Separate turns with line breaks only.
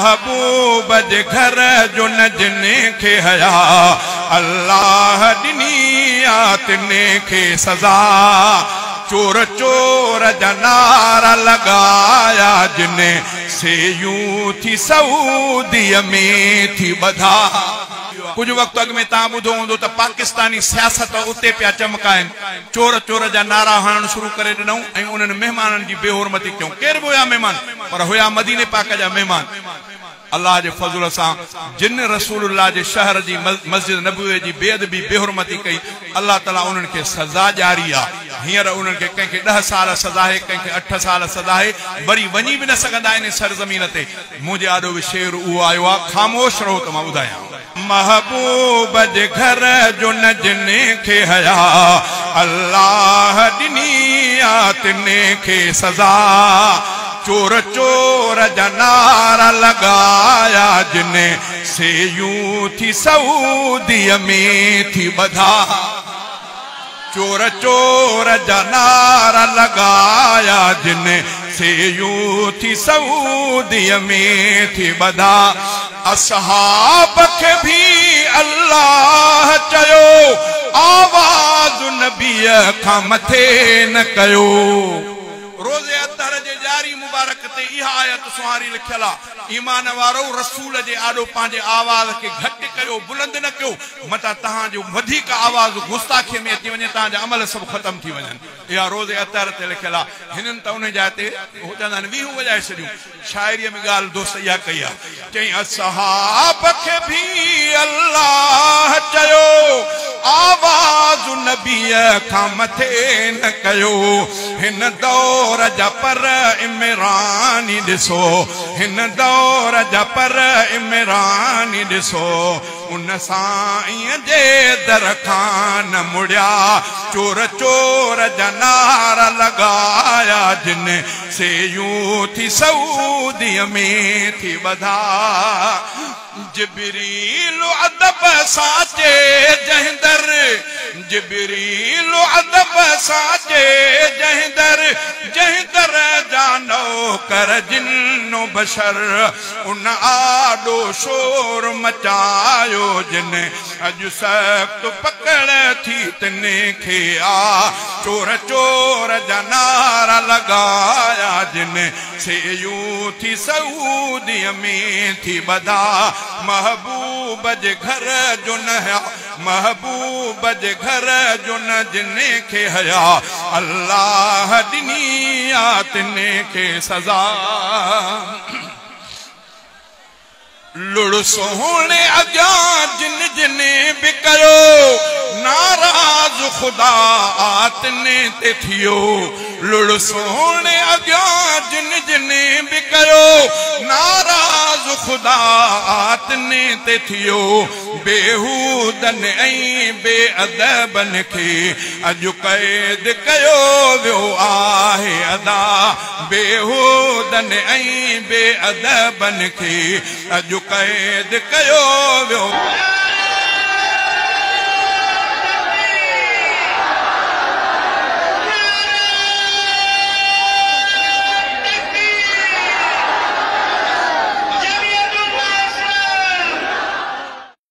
महबूब जे घर जो न जिने खे हया अल्लाह ॾिनी आ तिने खे सज़ा चोर चोर जा नारा लगाया जिने से यूं थी सऊदीअ में थी बधा। कुछ वक्त अग में तव्हां ॿुधो हूंदो त पाकिस्तानी सियासत उते पिया चमकाइनि चोर चोर जा नारा हणण शुरू करे ॾिनऊं ऐं उन्हनि महिमाननि जी बेहुरमती कयूं। केर बि हुया महिमान पर हुया मदीने पाक जा महिमान। अल्लाह जे फज़ल सां जिन रसूलुल्लाह जे शहर जी मस्जिद नबवी जी बेअदबी बेहुरमती कई अल्लाह ताला उन्हनि खे सज़ा जारी आहे। हींअर उन्हनि खे कंहिंखे 10 साल सज़ा आहे, कंहिंखे 8 साल सज़ा आहे, वरी वञी बि न सघंदा आहिनि सरज़मीन ते। मुंहिंजे आॾो बि शेर उहो आयो आहे, ख़ामोश रहो त मां ॿुधायां। महबूब जे घर जो न जिने खे हया अल्लाह ॾिनी आ तिने खे सज़ा चोर चोर जा नारा लगाया जिने से यूं थी सऊदीअ में थी बधा। चोर चोर जा नारा लगाया जिने से यूं थी सऊदीअ में थी बधा। असहाब खे भी अल्लाह चयो आवाज़ नबीअ खां मथे न कयो। रोज़े अतहर जे जारी मुबारक ते इहा आयत सुहारी लिखियल आहे, ईमान वारो रसूल जे आॾो पंहिंजे आवाज़ खे घटि कयो, बुलंद न कयो, मता तव्हांजो वधीक आवाज़ गुस्ताखीअ में अची वञे, तव्हांजा अमल सभु ख़तम थी वञनि। इहा रोज़े अतहर ते लिखियल आहे। हिननि त उन जाइ ते हू चवंदा आहिनि वीहूं वॼाए छॾियूं। शाइरीअ में ॻाल्हि दोस्त इहा कई आहे, चई असहाब खे भी अल्लाह चयो आवाज़ नबीअ खां मथे न कयो। हिन दौर जा पर इमरानी ॾिसो, हिन दौर जा पर इमरानी ॾिसो, उन साईं जे दर खां न मुड़िया चोर चोर जा नारा लगाया जिन से यूं थी सऊदीअ में थी बधा। जिब्रील अदब साचे जहिंदर, जिब्रील अदब साचे जहिंदर, जहिंदर जानो कर जिन्नो बशर, उन आडो शोर मचायो जिन अज सख्त पकड़ थी तने खे आ चोर चोर जा नारा लगाया जिन से यूं थी सऊदीअ में थी बधा। महबूब जे घर जो न हया, महबूब जे घर जो न जिने खे हया अल्लाह ॾिनी आ तिने खे सज़ा। लुड़ सोहणे अॻियां जिन जिने बि कयो नाराज़ ख़ुदा आतने ते थियो। लुड़ सोहणे अॻियां जिन जिने बि कयो नाराज़ ख़ुदा आतने ते थियो। बेहूदन ऐं बेअदबन खे अॼु क़ैद कयो वियो आहे अदा। बेहूदन ऐं बेअदबन खे अॼु क़ैद कयो वियो।